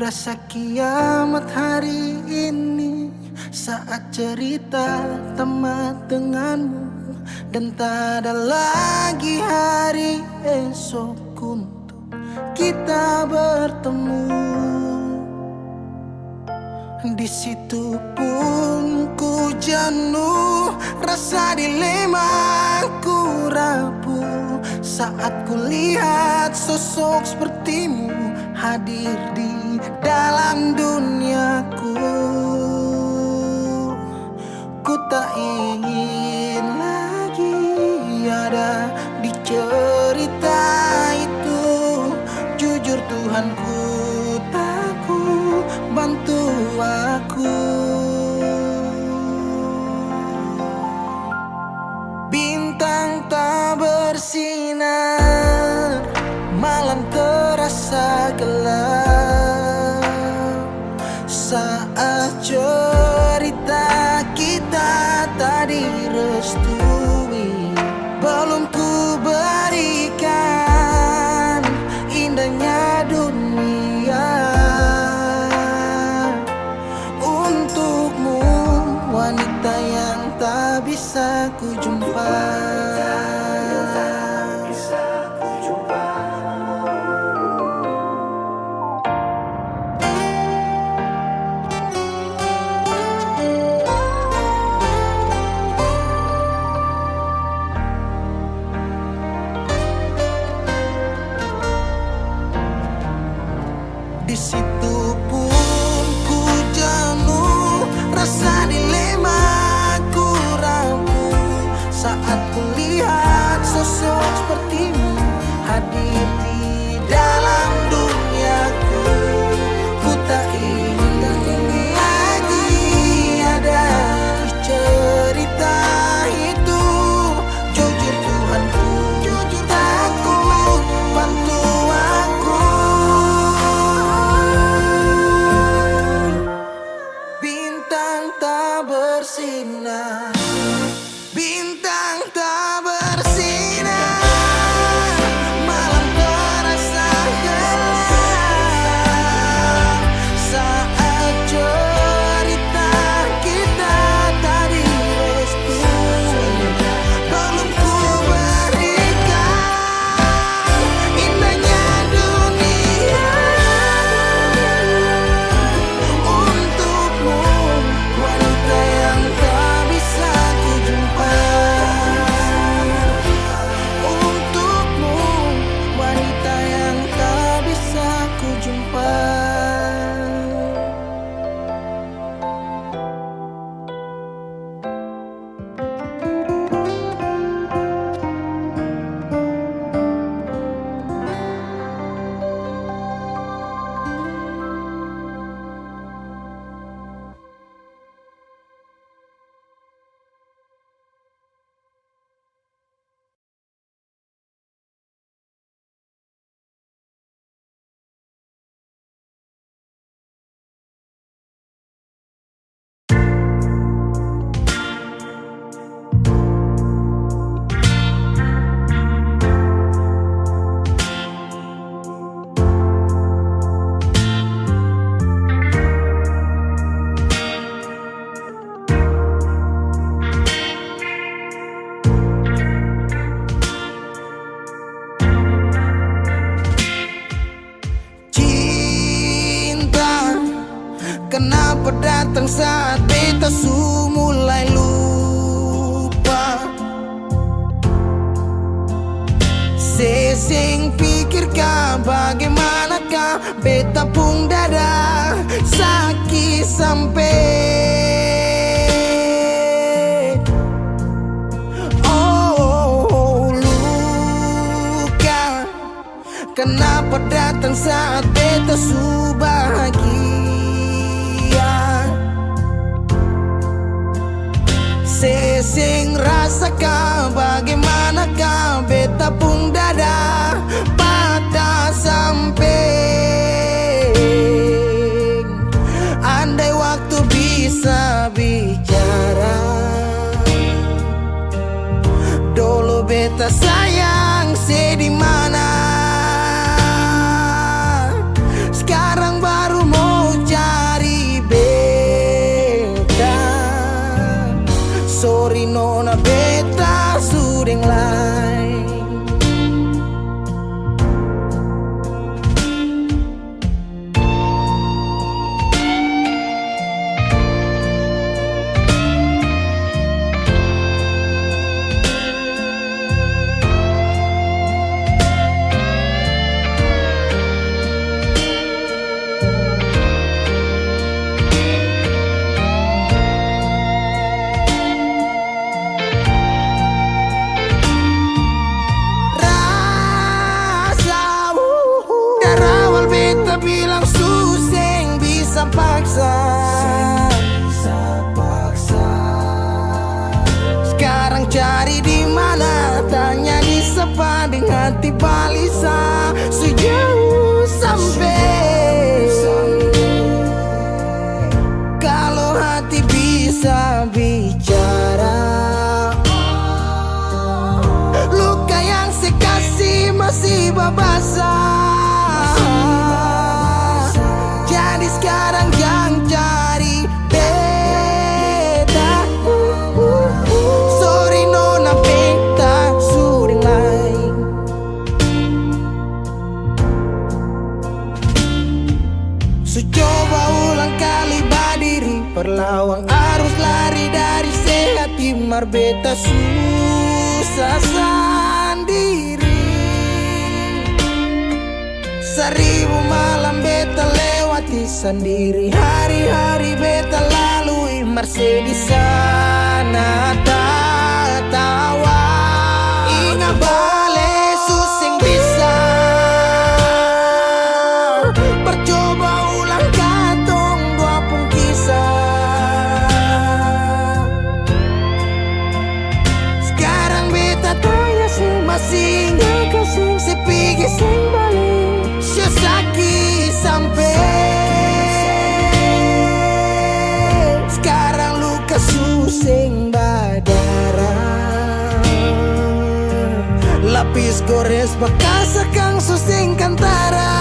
rasa kiamat hari ini saat cerita tamat denganmu, dan tak ada lagi hari esok untuk kita bertemu. Di situ pun ku jenuh, rasa dilema ku rapuh saat ku lihat sosok sepertimu hadir di dalam duniaku. Ku tak ingin lagi ada di cerita itu. Jujur Tuhanku, takut bantu aku. Bintang tak bersinar, malam terasa gelap saat cerita kita tak direstui. Belum ku berikan indahnya dunia untukmu, wanita yang tak bisa ku jumpa. Di situ pun ku jenuh, rasa dilema ku rapuh saat ku lihat sosok sepertimu hadir di dalam duniaku. Ku tak ingin lagi ada di cerita itu. Jujur Tuhanku, jujur takut bantu aku. Bintang tak bersinar, bintang tak bersinar, malam terasa gelap saat cerita kita tak direstui. Belum ku berikan indahnya dunia untukmu, wanita yang tak bisa ku jumpa. Untukmu, wanita yang tak bisa ku jumpa. Cinta, kenapa datang saat beta su mulai lupa? Sesing pikirkan bagaimanakah beta pun dada sakit sampai luka. Kenapa datang saat beta su bahagia? Sesing rasakan bagaimanakah beta pun dada patah sampai. Andai waktu bisa bicara, dulu beta sayang sedih mana, sekarang baru mau Sorry nona beta sudeng lain. Bilang suseng bisa paksa. Sekarang cari di mana, tanya di sepading hati balisa. Sejauh sampai kalau hati bisa bicara, luka yang saya kasih masih babasa. Jadi sekarang yang cari beta. Sorry nona beta sudeng lain. So coba ulang kali badiri, perlawan arus lari dari sehat timar beta susah sendiri. Seribu malam beta lewati sendiri, hari-hari beta lalui Mercedes sana tawa. Ingat bale suseng bisa, percoba ulang katong dua pun kisah. Sekarang beta tanya sih masih nggak kasih sepigi sing balik. Sakit sampai sekarang luka suseng badara. Lapis gores bekas akang suseng kantara.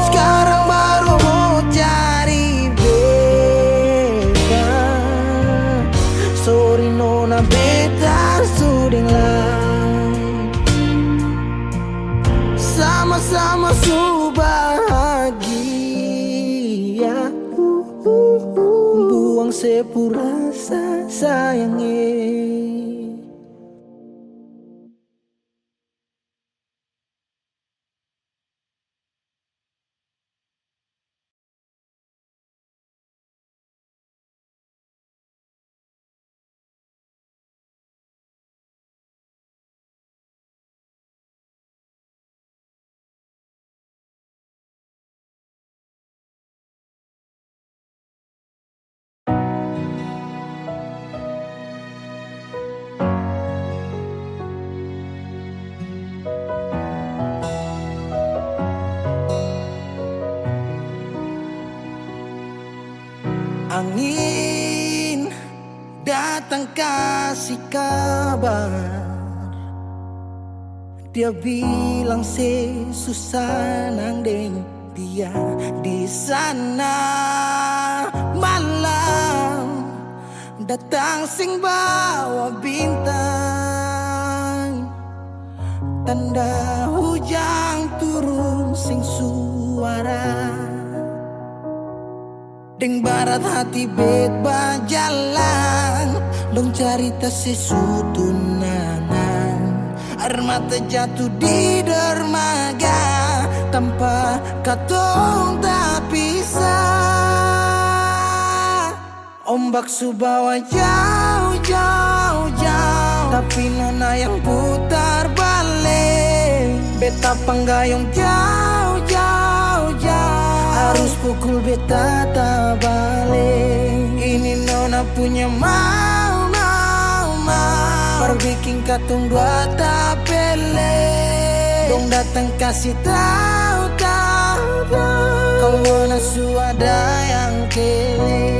Sekarang baru mau cari beta. Sorry nona beta sudeng lain. Sama-sama su bahagia, buang sepurasa sayangnya. Angin datang kasih kabar, dia bilang susah nang deng dia di sana. Malam datang sing bawa bintang, tanda hujan turun sing suara. Deng barat hati bet bajalan, dong cerita sesutunangan. Air mata jatuh di dermaga, tanpa katong tak pisah. Ombak subawa jauh, tapi nona yang putar balik. Beta panggayong jauh, harus pukul beta tak balik. Ini nona punya mau perbikin katong dua tak pele. Dong datang kasih tahu kalau nona suada yang kele.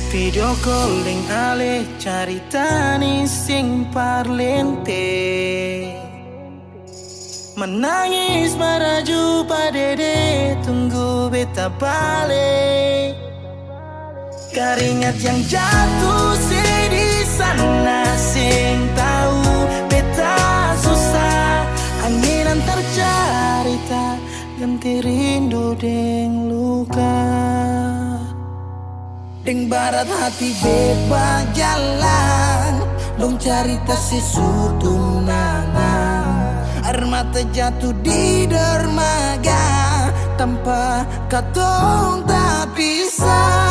Video calling ale carita ni sing parlente, menangis meraju padede tunggu beta balik. Keringat yang jatuh di sana sing tahu beta susah. Angin antar cerita ganti rindu deng luka. Deng barat hati bebas jalan, dong cerita sesutunangan. Air mata jatuh di dermaga, tanpa katong tak bisa.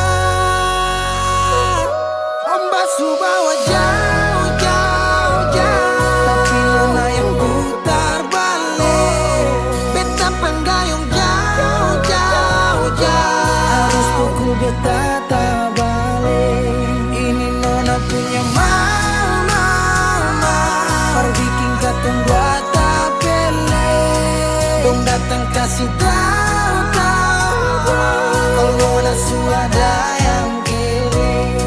Ombak bawa jauh, jauh, jauh, tapi luna yang putar balik. Beta penggayung jauh, jauh, jauh, harus pukul beta tak balik. Ini nona punya mama, perbikin katong buat tak bele. Dong datang kasih tahu, kalau nona suada yang kiri.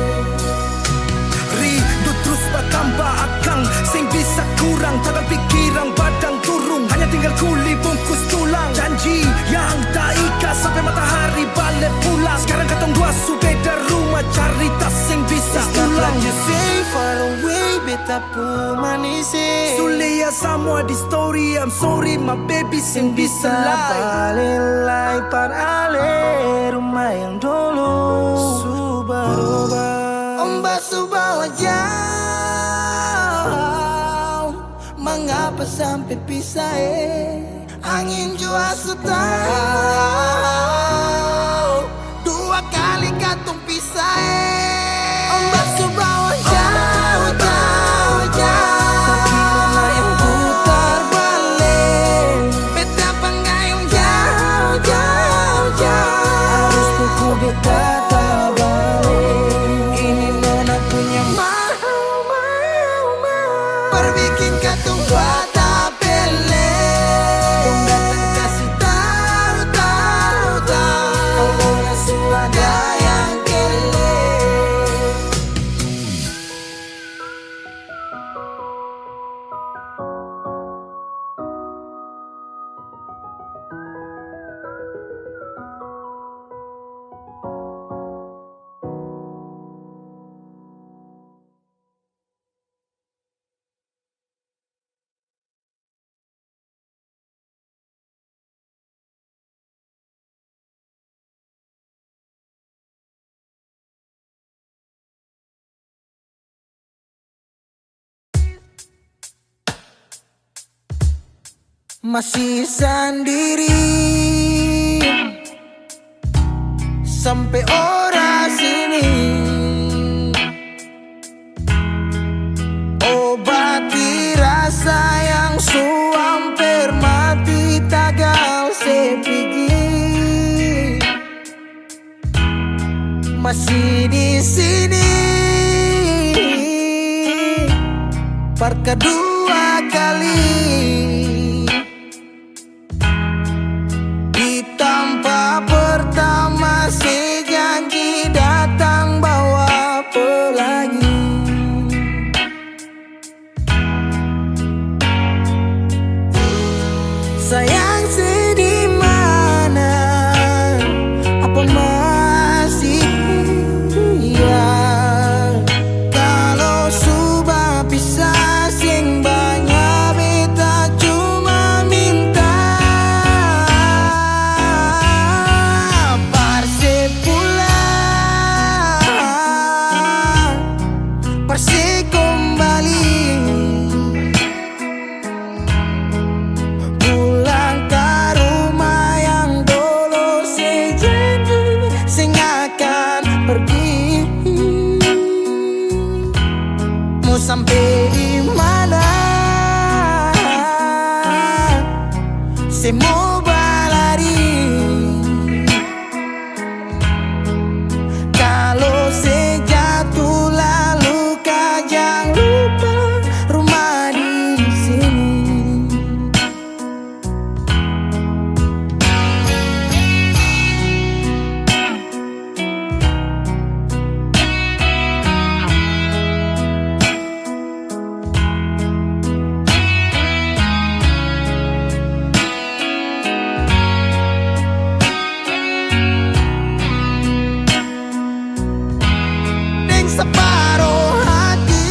Rindu terus bertambah akang, sing bisa kurang, takkan pikiran badang turung. Hanya tinggal kuli bungkus tulang, janji yang tak ikat sampai matahari balik pulang. Sekarang katong dua su beda rumah, cari tas sing bisa ulang. You say far away, beta pun manis. Sulia semua di story, I'm sorry my baby sing bisa balelai par ale rumah yang dulu subaroba. Ombak subawa jauh, mengapa sampai pisah? Angin jua tahu, dua kali katong pisah. Ombak subawa jauh, jauh, jauh, tapi luna yang putar balik. Beta penggayung jauh, jauh, jauh, harus pukul beta tak balik. Ini nona punya mau, perbikin katong buat tak bele. Dong datang kasih tahu, tahu, tahu, kalau nona suada yang kele. Masih sendiri sampai ora sini, obati rasa yang hampir mati tagal sepigi. Masih di sini par kedua kali. Pertama si janji datang bawa pelangi. Sayang sedih mana, apa masih ya? Kalau sudah pisah sing banyak beta cuma minta. Persik kembali, pulang ke rumah yang dulu sejanji sing akan pergi. Mau sampai di mana? Semua berlari. Kalau sejatuh lalu jangan lupa rumah di sini. separuh hati.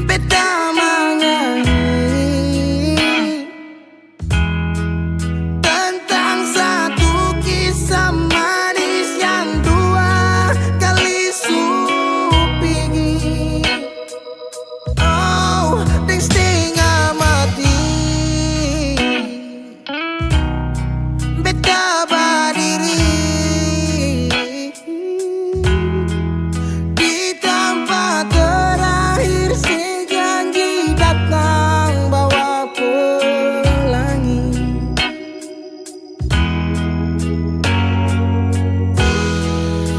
Beta menyanyi tentang satu kisah manis yang dua kali supingi. Oh, deng setengah mati beta berdiri di tempat terakhir, sejanji datang bawa pelangi.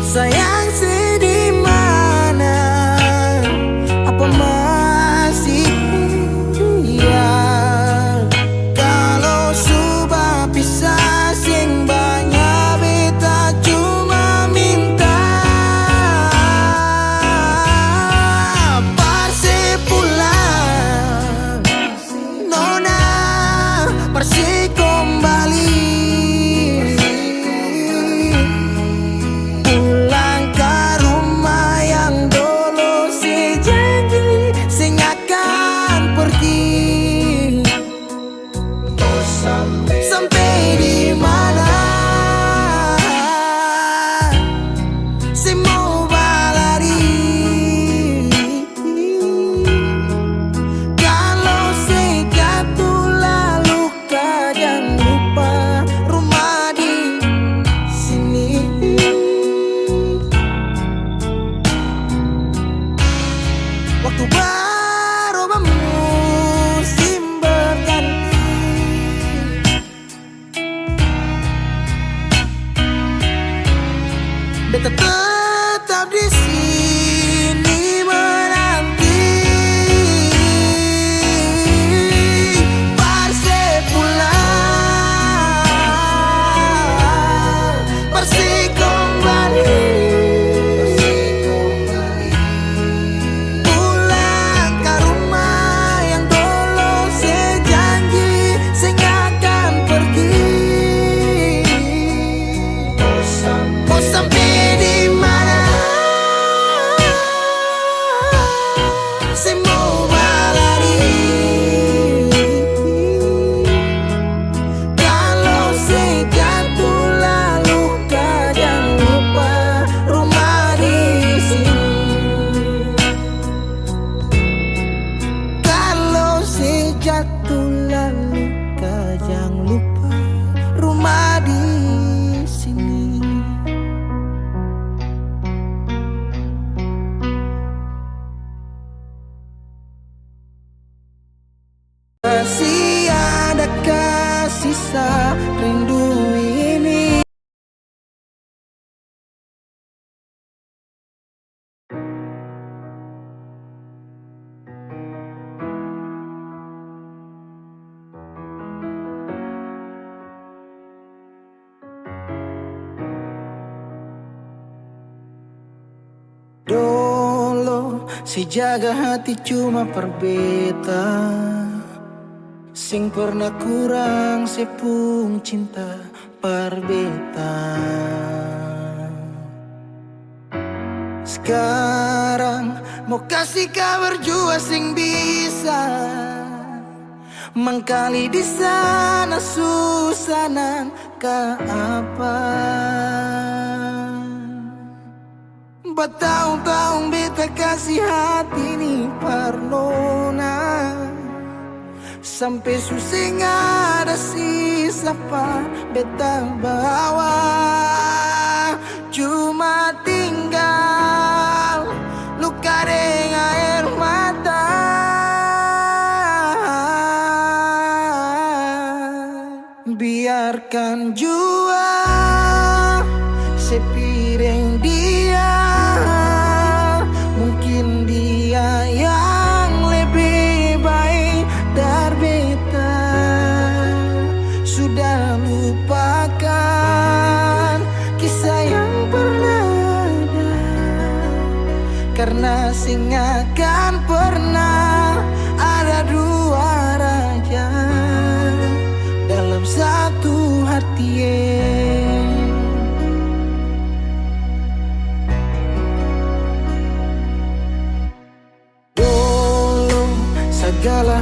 Sayang sedih mana, apa masih ya? Kalau sudah pisah sing banyak beta cuma minta parse pulang, nona parse kembali. Pulang ke rumah yang dulu sejanji sing akan pergi. Sampai di mana si mau berlari? Kalau si jatuh lalu jangan lupa rumah di sini. Waktu berubah musim berganti, beta tetap di sini menanti parse pulang, parse kembali. Pulang ke rumah yang dulu sejanji sing akan pergi. Mau sampai di mana si mau berlari? Kalau si jatuh lalu jangan lupa rumah di sini. Kalau si jatuh lalu jangan lupa rumah di sini. Masih adakah sisa rindu ini? Dulu si jaga hati cuma perbeta, sing pernah kurang sepung cinta perbeta. Sekarang mau kasih kabar jua sing bisa mengkali di sana susanan ke apa. Bertahun-tahun beta kasih hati ni parnona, sampai susah ada sisa pa beta bawa. Cuma tinggal luka dengan air mata. Biarkan jua sepiring dia, mungkin dia yang lebih baik dari beta. Sudah lupakan kisah yang pernah ada, karena sing akan pernah ada dua raja dalam satu hati.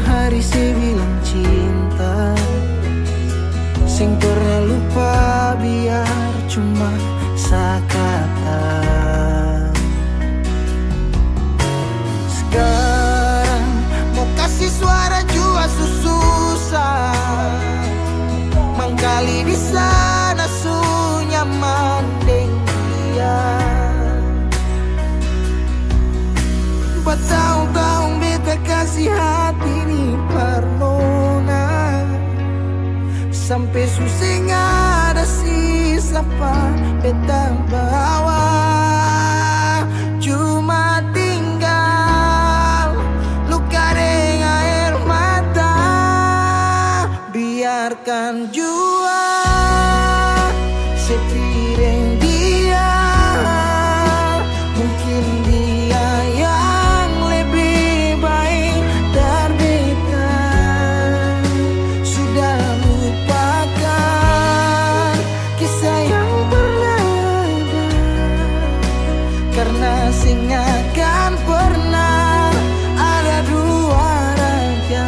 hari saya bilang cinta, sing pernah lupa biar cuma sakata. Sekarang mau kasih suara jua susah, mangkali di sana su nyaman deng dia. Bertahun-tahun beta kasih hati ni parnona, sampai susah ada sisa pa beta bawa. Cuma tinggal luka dengan air mata. Biarkan jua sepiring dia, mungkin dia yang lebih baik dari beta. Sudah lupakan kisah yang pernah ada, karena sing akan pernah ada dua raja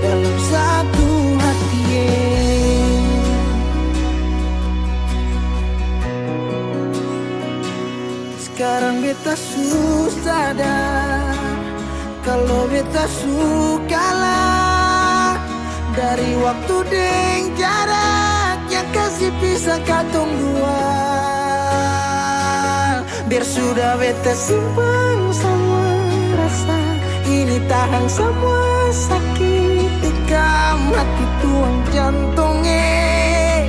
dalam satu hati. Sekarang beta susah sadar kalau beta suka lah, dari waktu deng jarak yang kasih pisah katong dua. Biar sudah beta simpan semua rasa, ini tahan semua sakit tikam hati tuang jantungnya,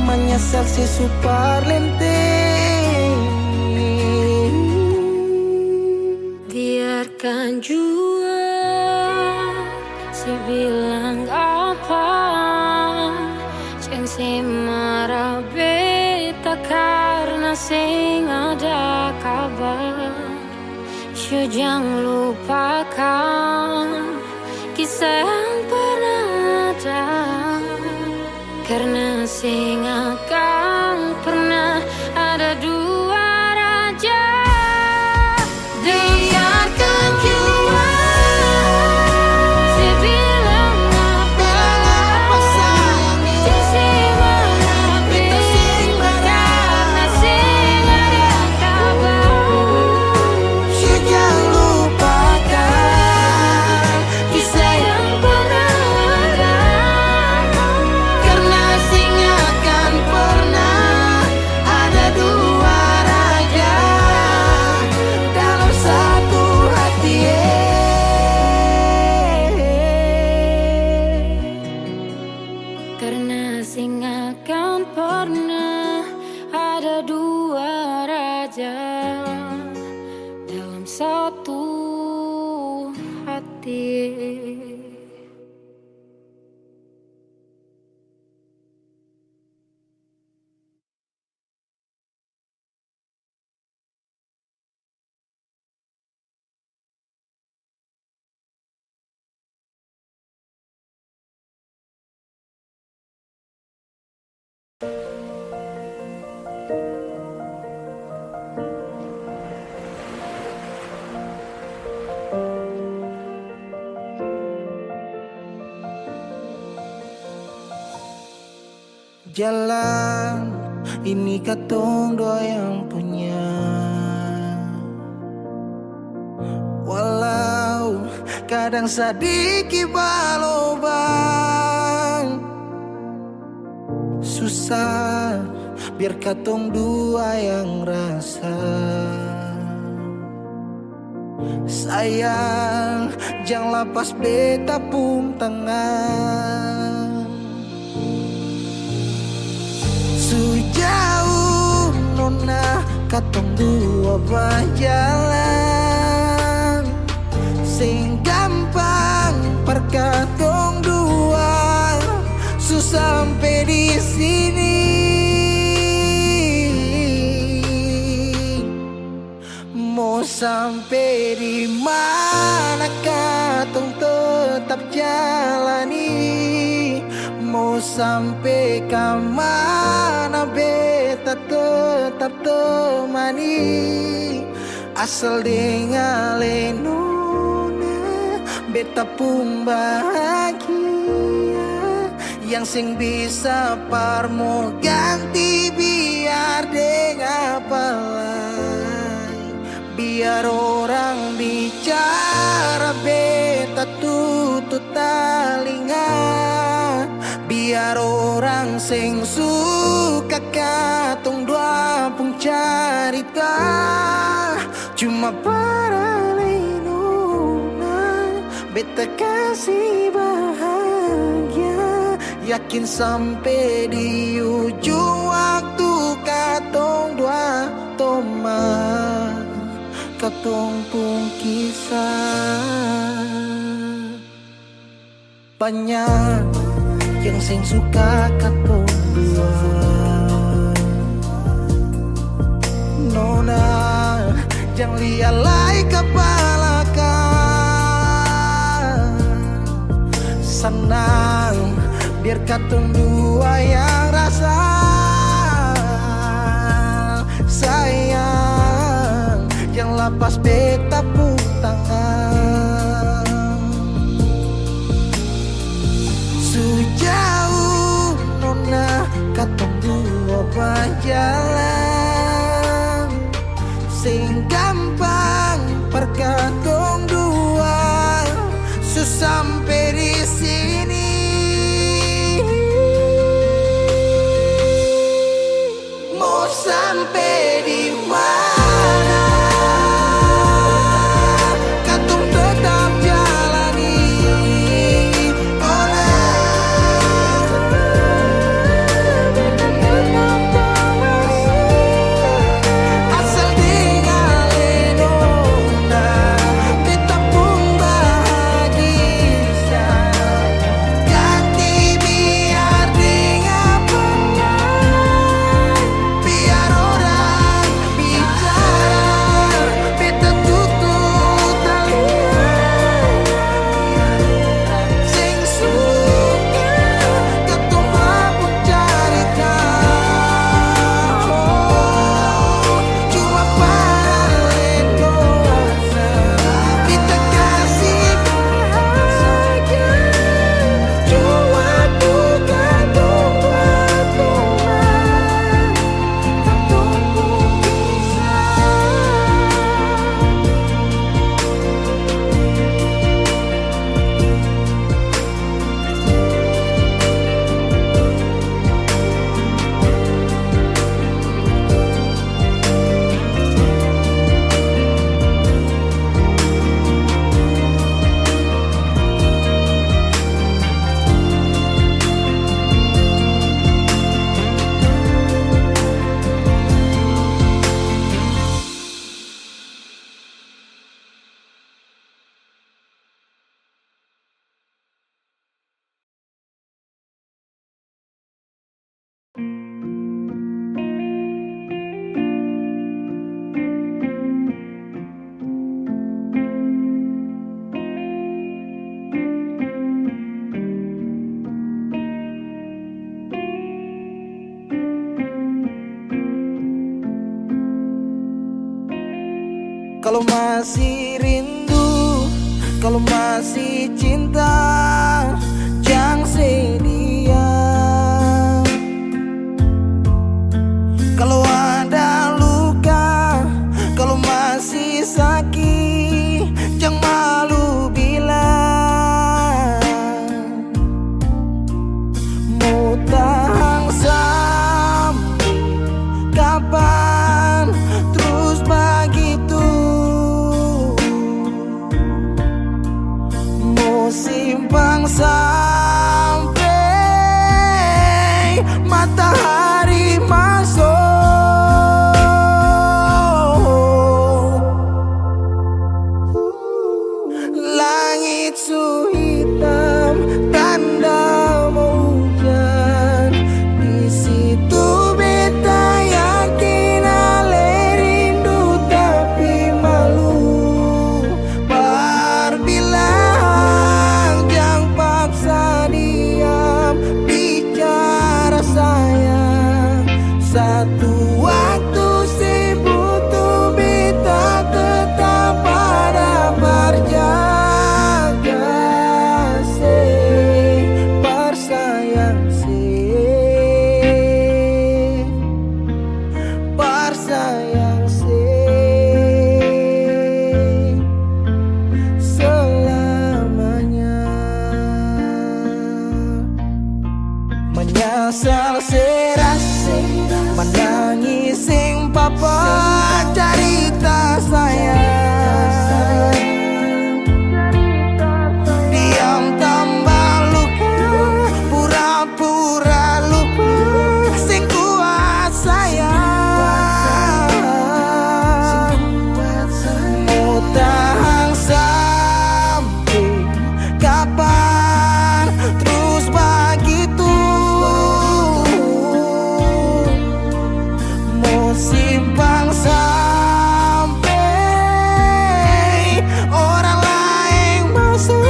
menyesal si super lenteng. Biarkan jua si bilang apa, jangan si marah beta karena sing ada kabar. Jangan lupakan kisah yang pernah ada, karena sing akan pernah ada dua raja. Biarkan jua si bilang apa, si marah beta karena sing ada kabar. Jangan lupakan Kisah yang pernah ada, karena sing akan pernah ada dua raja dalam satu hati. karena sing akan pernah ada dua raja dalam satu hati. Jalan ini katong dua yang punya, walau kadang sedikit balobang. Susah biar katong dua yang rasa. Sayang jangan lepas beta pun tangan. Sejauh nona katong dua berjalan, sing gampang perkatong dua susah sampai di sini. Mau sampai di mana katong tetap jalani, mau sampai ke mana beta tetap temani. Asal dengan nona beta pun bahagia. Yang sing bisa parmo ganti biar deng apa lai. Biar orang bicara beta tutup telinga. Biar orang sing suka katong dua pun carita. Cuma para lenona beta kasih bahagia. Yakin sampai di ujung waktu katong dua toma. Katong pun kisah. Banyak yang sing suka katong dua. Nona jangan lialai kepala kan. Senang biar katong dua yang rasa. Sayang yang lapas beta pun tangan. Sejauh nona katong dua berjalan. Sing gampang perkatong dua. Sampai di sini. Mau sampai di mana? Katong tetap jalani. Oh nah, asal tinggal nona, kita pun bahagia. Ganti biar dengan biar orang bicara, beta tutup telinga. Sing suka katong pun carita. Cuma para lenona beta kasih bahagia. Cuma bukan tuan tuan katong pun kisah. Kalau masih rindu, kalau masih cinta, jangan sedia. Kalau ada luka, kalau masih sakit, jangan malu bilang. Mau tahan sampai kapan terus begitu? Mau simpang sampai bersayang selamanya. Menyesal serasi menangis sing papa cerita sayang. Diam tambah luka, pura-pura lupa sing kuat sayang. Mau tahan sampai kapan terus begitu? Mau simpang sampai orang lain masuk.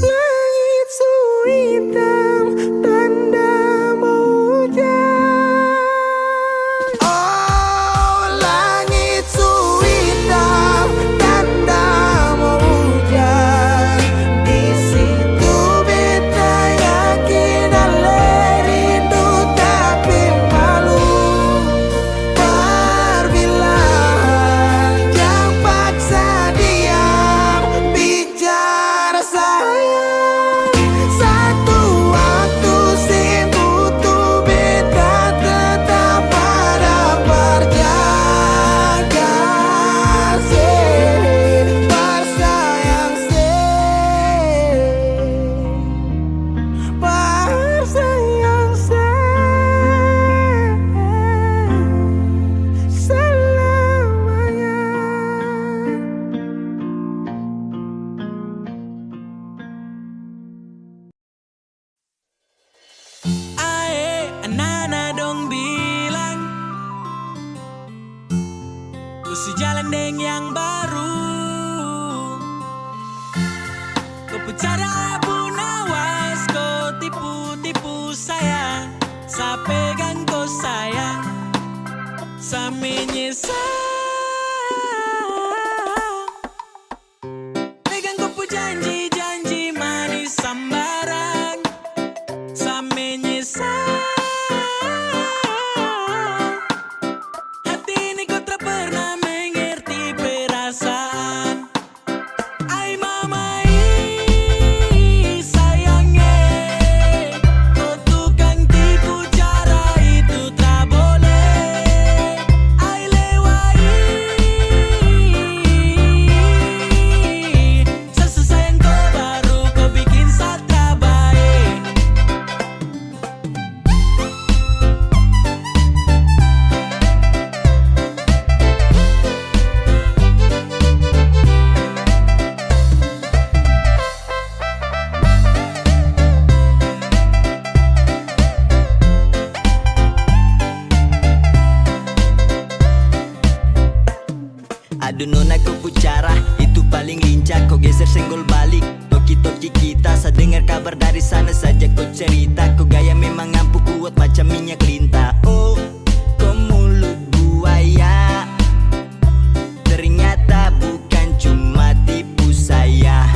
Langit su hitam tanda mau hujan. Oh, langit su hitam tanda mau hujan. Di situ beta yakin ale rindu tapi malu. Perbilang yang paksa diam bicara sayang. Satu waktu sing butuh beta tetap pada berjaga. Bersayang bersayang selamanya. Ae, anak-anak dong bilang ku sejalan dengan yang baru. Kau bicara abu nawas, kau tipu-tipu saya. Saya pegang kau sayang, saya menyesal. Pegang kau janji-janji manis sambarang. Saya menyesal. Hati ini kau tak pernah mengerti perasaan. Ai mamai sayangnya, kau tukang tipu cara itu tak boleh. Ai lewai sesusah yang kau baru kau bikin satra baik. Aduh nona kau bicara itu paling lincah. Kau geser senggol balik, toki-toki kita. Saya dengar kabar dari sana saja kau cerita. Kau gaya memang ampuh kuat macam minyak lintah. Oh, kau mulut buaya, ternyata bukan cuma tipu saya.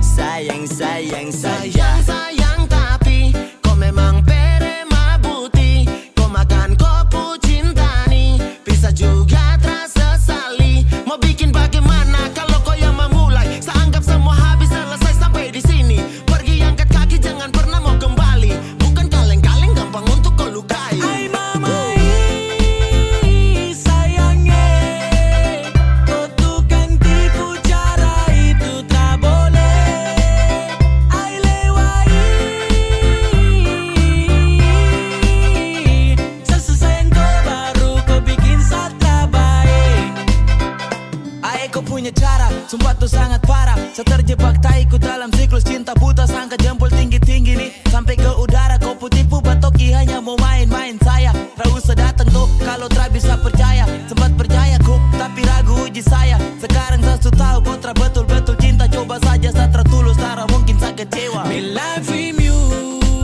Sayang-sayang saja. Sayang tapi kau memang pere mabuti. Kau makan kopu cinta nih, bisa juga terasa sali. Mau bikin bagaimana kalau kau yang memulai? Saya anggap semua habis selesai sampai di sini. Pergi angkat kaki jangan pernah mau kembali. Bukan kaleng-kaleng gampang untuk kau lukai. Ai mamai sayangnya, kau tukang tipu cara itu tak boleh. Ai lewai sesusah yang kau baru kau bikin satra baik. Ae kau punya cara, sumpah tuh sangat parah. Saya terjebak taiku dalam siklus cinta buta. Sangka jempol tinggi-tinggi nih sampai ke udara. Kau putipu batoki hanya mau main-main saya. Tak usah datang tuh kalau tak bisa percaya. Sempat percaya ku tapi ragu uji saya. Sekarang saya sudah tahu kau tak betul-betul cinta. Coba saja saya tertulus, tak mungkin saya kecewa. Me love you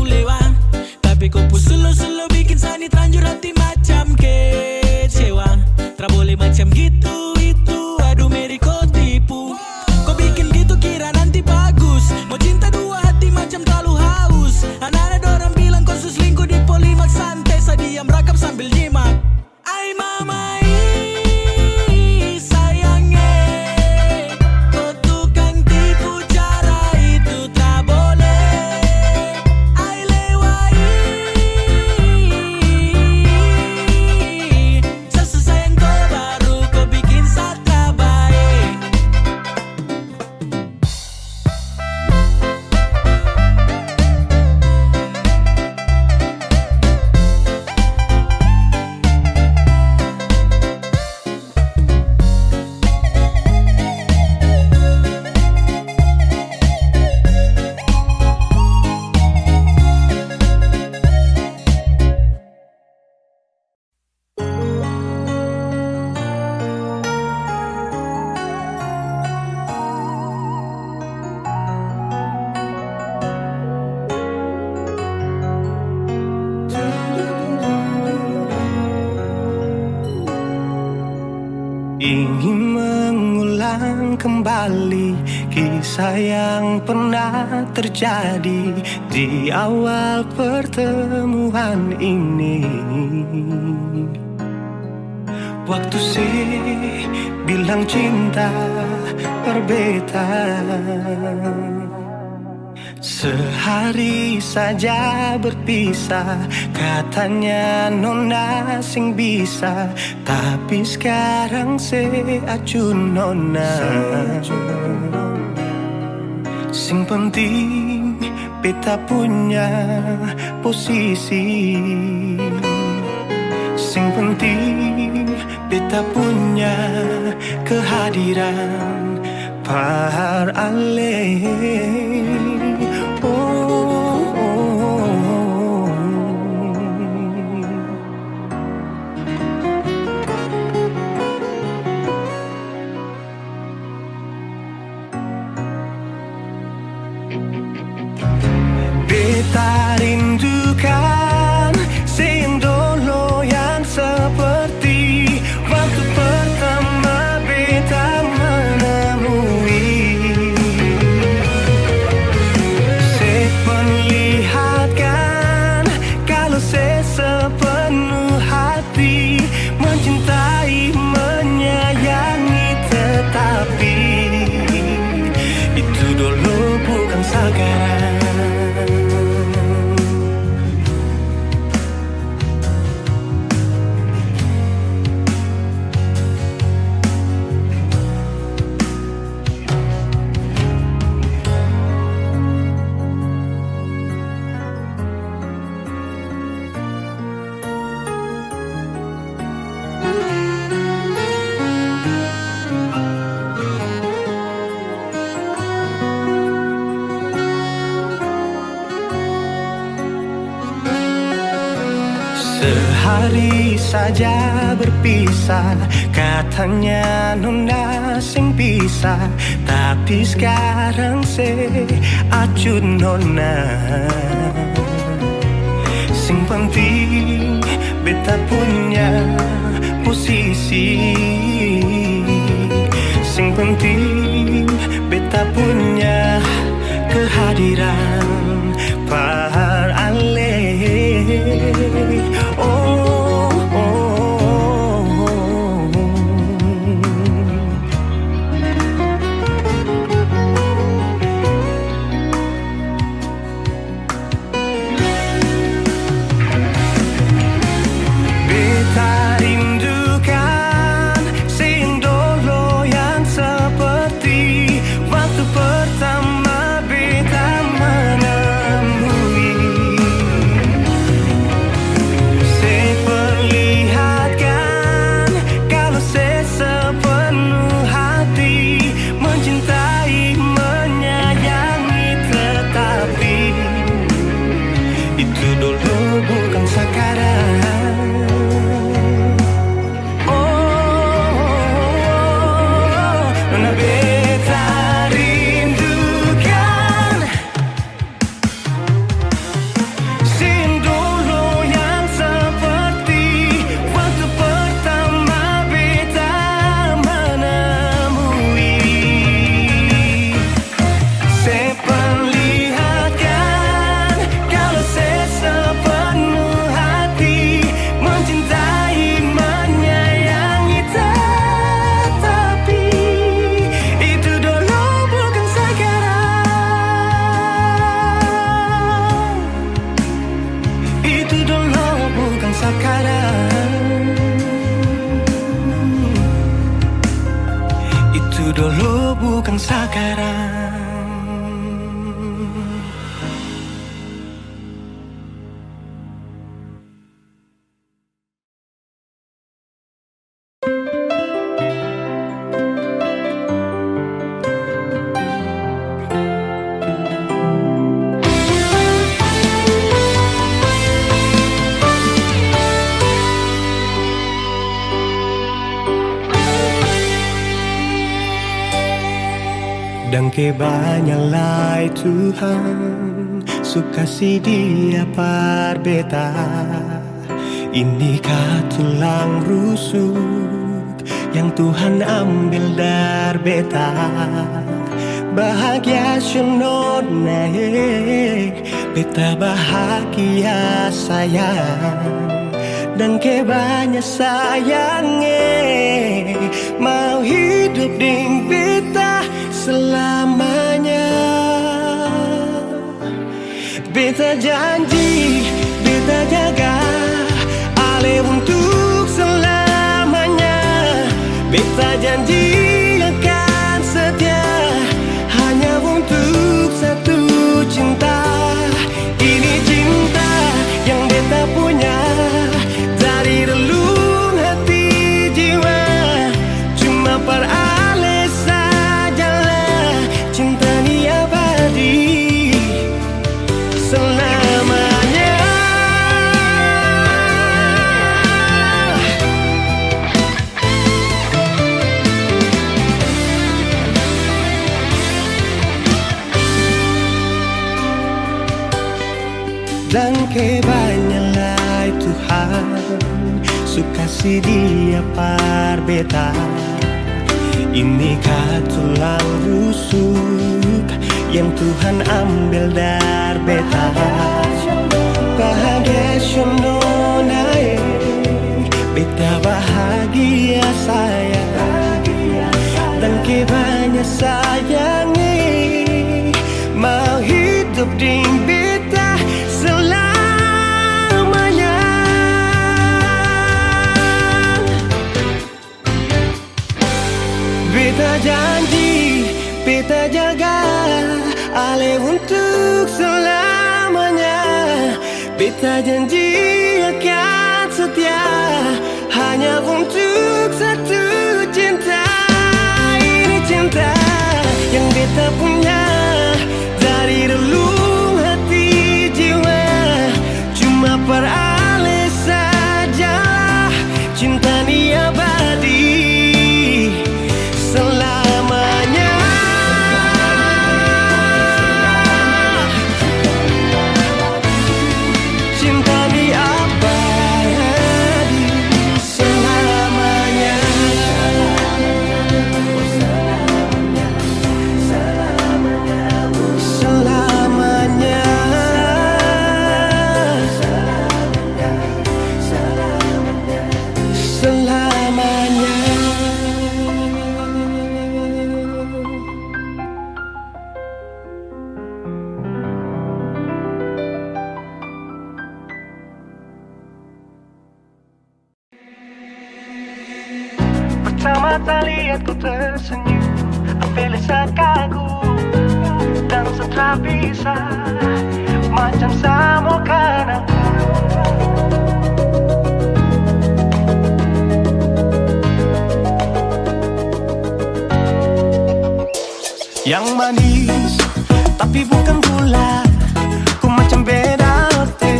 lewat, tapi kau pun selo-selo bikin sani terlanjur hati macam kecewa. Tak boleh macam gitu itu, aduh Mary kau tipu. Kau bikin gitu kira nanti bagus. Mau cinta dua hati macam terlalu haus. Anak-anak dorang bilang kau selingkuh di Polimax Santai. Ingin mengulang kembali kisah yang pernah terjadi di awal pertemuan ini. Waktu bilang cinta berbeda, sehari saja berpisah. Katanya nona sing bisa, tapi sekarang acun nona. Sing penting beta punya posisi. Sing penting beta punya kehadiran par ale. Beta rindukan yang dulu yang seperti waktu pertama beta menemui. Seperlihatkan kalau sepenuh hati mencintai, menyayangi, tetapi itu dulu bukan sekarang. Sehari saja berpisah, katanya nona sing bisa, tapi sekarang acun nona. Sing penting beta punya posisi. Sing penting beta punya kehadiran par ale. Beta rindukan yang dulu yang seperti waktu pertama beta menemui. Seperlihatkan kalau sepenuh hati mencintai, menyayangi, tetapi itu dulu bukan sekarang. Nona beta rindukan yang dulu yang seperti waktu pertama beta menemui. Seperlihatkan kalau sepenuh hati mencintai, menyayangi, tetapi itu dulu bukan sekarang. Itu dulu bukan sekarang. Itu dulu bukan sekarang. Dan kebanyalah Tuhan suka si dia par beta. Inikah tulang rusuk yang Tuhan ambil dari beta. Bahagia suno naik, beta bahagia sayang, dan ke banyak sayangnya mau hidup ding beta selamanya. Beta janji, beta jaga ale untuk selamanya. Beta janji akan setia hanya untuk satu cinta. Ini cinta yang beta punya dari relung hati jiwa. Cuma per ale sajalah cinta ni abadi selamanya. Dan kebanyalah Tuhan suka si dia par beta. Ini tulang rusuk yang Tuhan ambil dari beta. Bahagia suno naik, beta bahagia sayang, dan kebanyak sayangnya mau hidup di beta selamanya. Beta janji, beta jaga ale untuk selamanya. Beta janji akan setia hanya untuk satu cinta. Ini cinta yang beta punya dari relung hati jiwa. Cuma per ale sajalah cinta ni abadi selamanya. Cinta ni abadi selamanya. Selamanya. Selamanya. Pertama kali aku tersenyum, ambil sekagum dan setelah bisa macam samokan aku. Yang manis tapi bukan gula, ku macam beda otak.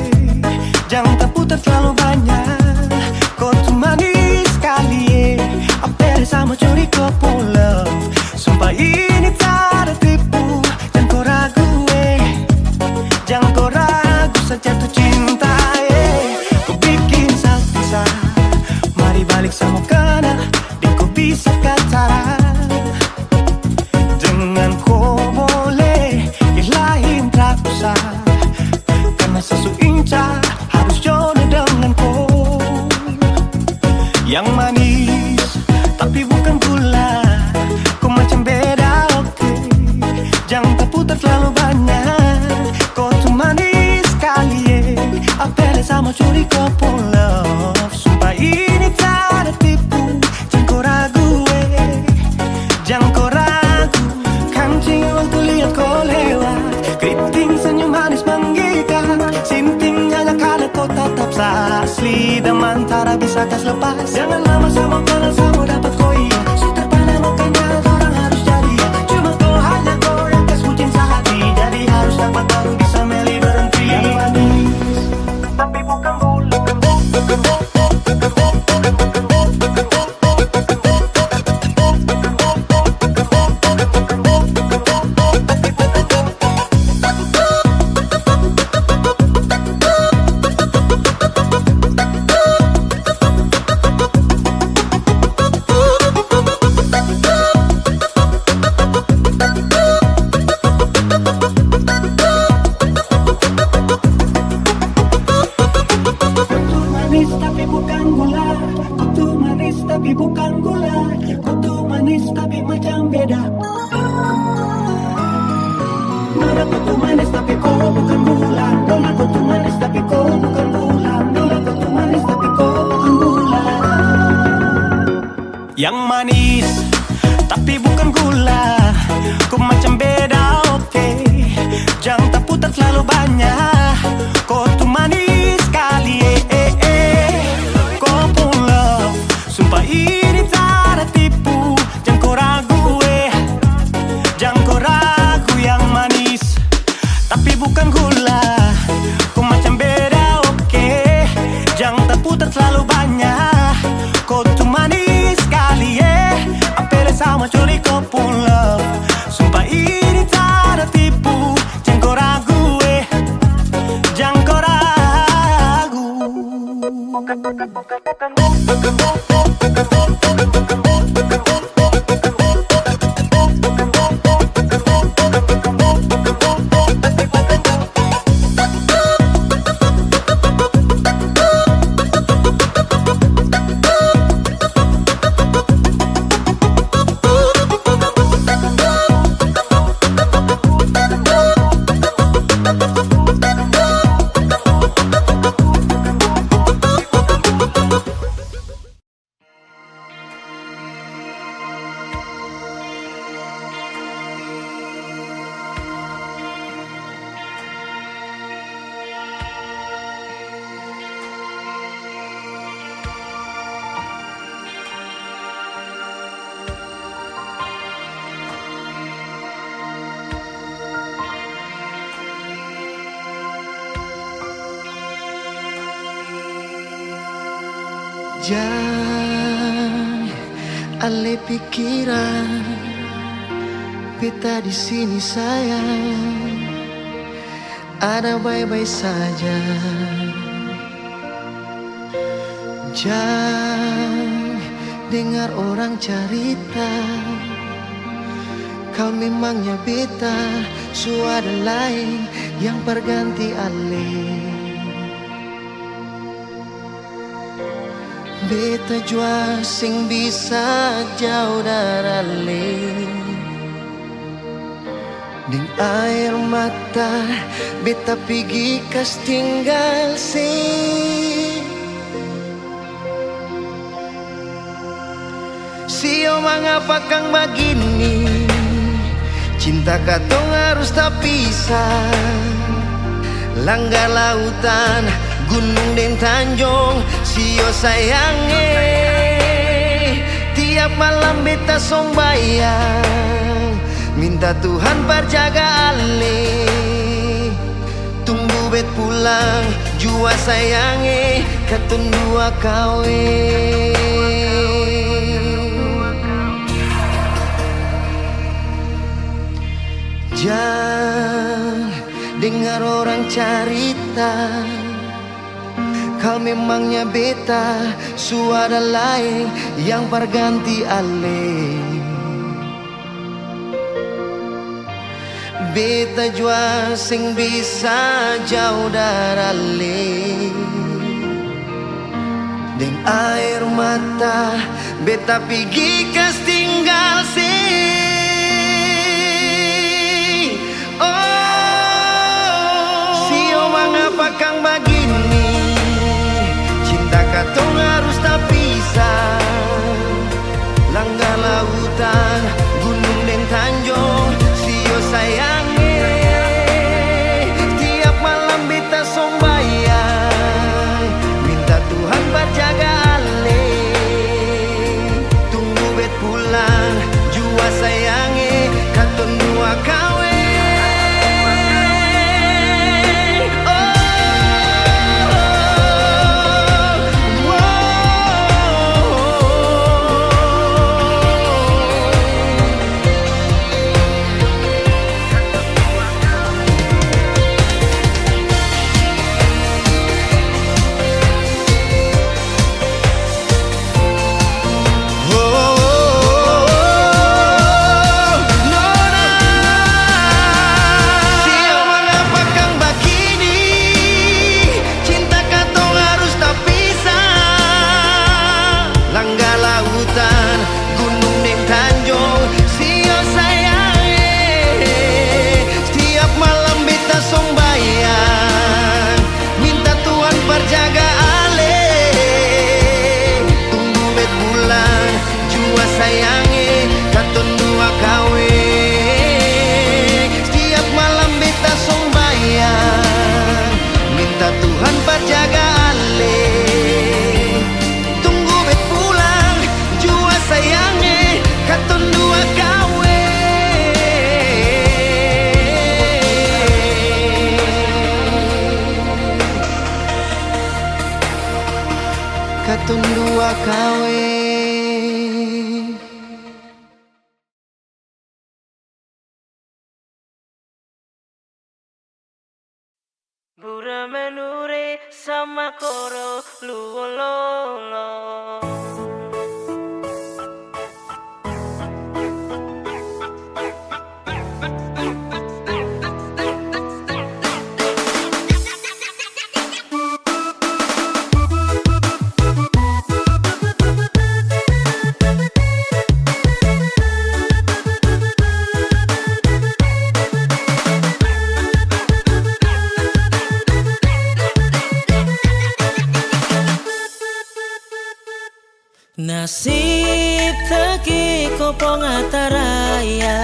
Jangan tak putar terlalu banyak, kau tuh manis sekali. Apa sama curi kau pulang, sumpah ini tak ada tipu. Jangan kau ragu, jangan kau ragu saja tuh cinta. Kau bikin salsa, mari balik sama kana, di kau bisa kata. Dengan kau boleh yang lain tak usah, karena sesu inca harus jodoh dengan kau. Yang manis tapi bukan gula, kau macam beda oke. Jangan tak putar terlalu banyak, kau tuh manis sekali. Apa sama curi kau pulang, sumpah ini tak ada tipu. Jangan kau ragu, jangan kau ragu. Kancing waktu lihat kau lewat, keriting senyum manis menggigit. Sinting hanya karena kau tetap asli, dan mantara bisa tas lepas. Jangan lama sama kalau sama dapat kau iya. Sudah pandai makanya orang harus jadi ya. Cuma kau hanya kau yang kasih sehati, jadi harus dapat baru bisa meli berhenti. Yang manis tapi bukan gula. manis tapi bukan gula. Kutu manis tapi bukan gula. Kutu manis tapi macam beda. Nona kutu manis tapi kau bukan gula. Nona kutu manis tapi kau bukan gula. Nona kutu manis tapi kau bukan gula. Yang manis tapi bukan gula. Kau macam beda, oke. Jangan tak putar terlalu banyak. Kau tuh manis sekali, kau pun love. Sumpah ini tak ada tipu. Jangan kau ragu, jangan kau ragu. Yang manis tapi bukan gula. Kau macam beda, oke. Jangan tak putar terlalu banyak. Kau tuh manis sekali, apel sama coli kau pun love. Sumpah ini tak ada tipu. Jangan kau ragu, jangan kau ragu. Jangan alih pikiran, beta di sini sayang, ada baik-baik saja. Jangan dengar orang cerita, kau memangnya beta, suara lain yang berganti alih. Beta jua sing bisa jauh dari ding air mata, beta pergi kas tinggal Sio mengapa kang begini, cinta katong harus tak pisah. Langgar lautan, gunung dan tanjung, sio sayange. Tiap malam beta sombayang, minta Tuhan berjaga ale. Tunggu bet pulang, jua sayange, katong dua kawin. Jangan dengar orang cerita, kau memangnya beta, suara lain yang berganti ale. Beta jua sing bisa jauh dari deng air mata, beta pergi kas tinggal mengapa kang begini, cinta katong harus tak pisah. Langgar lautan, gunung dan tanjung, sio sayange. Tiap malam beta sombayang, minta Tuhan berjaga ale. Tunggu bet pulang, jua sayang. katun dua kawe. Bura menure sama koro luololo. Nasib taki kopong ataraya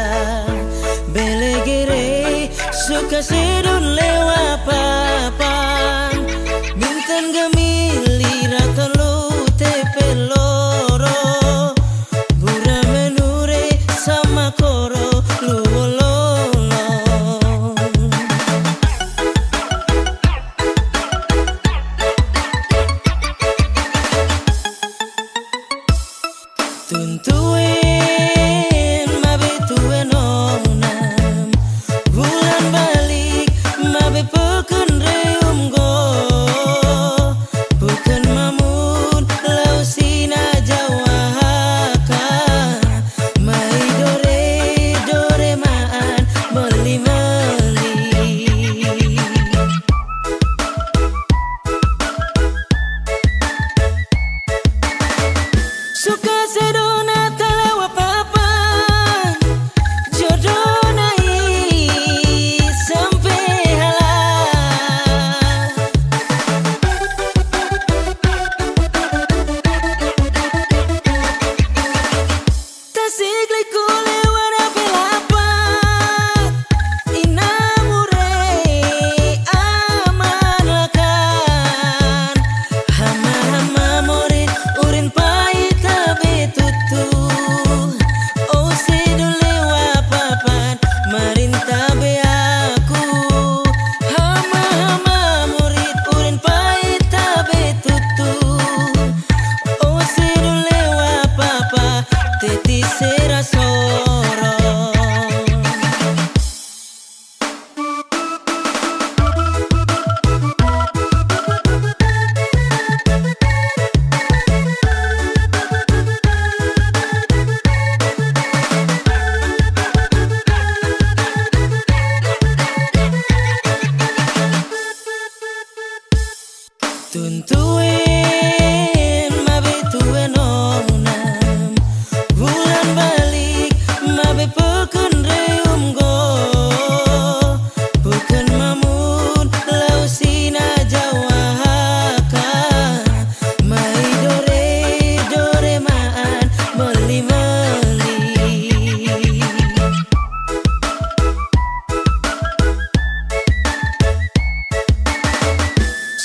belegere suka sedun lewa papan minten gemili ratolo tepe loro bura menure sama koro luololo. Tuntuin mabe tuen onam bulan balik mabe peken reum go bukan mamun lau sina jawaka mai dore maan meli suka sedona telewa papan jodoh nai sampai halal tasik liku lewara belapan inamure amanakan hama morit urin pahit tutu oh sedule wapapan marinta be aku hama murid urin pahit tabe tutu oh sedule wapapa teti serasoro. Tuntuin mabe tuen onam bulan balik mabe peken reum go bukan mamun lau sina jawaka mai dore maan meli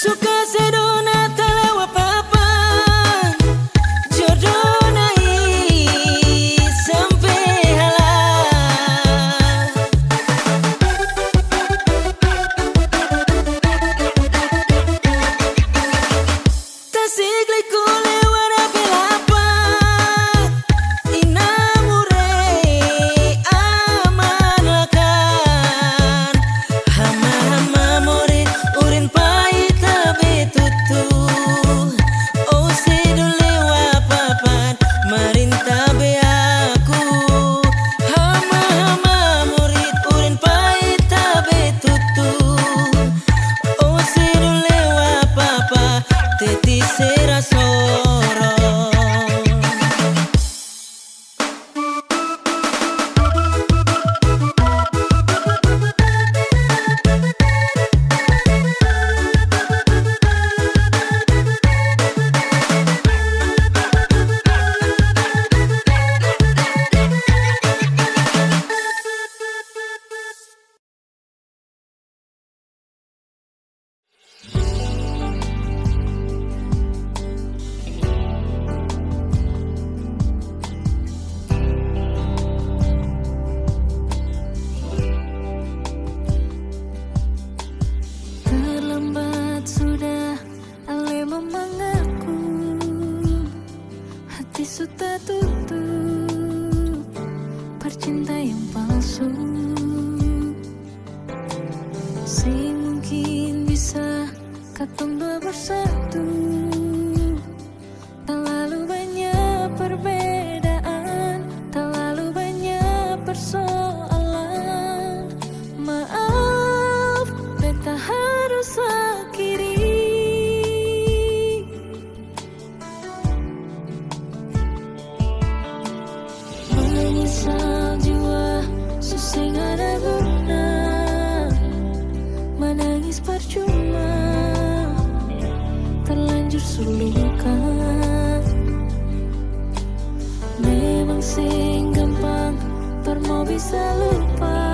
suka sedona telewa papan jodoh nai sampai halal tasik liku lewara belapan inamure amanakan hama morit urin pahit tutu oh sedule wapapan marinta be aku hama murid urin pahit tabe tutu oh sedule wapapa teti serasoro. kita tutup percinta yang palsu. Sing mungkin bisa katong dua bersatu. Terlalu banyak perbedaan, terlalu banyak persoalan. Maaf, beta harus akhiri. Menyesal jiwa, susah ada guna. Menangis percuma, terlanjur suluka. Memang sing gampang, per mau bisa lupa.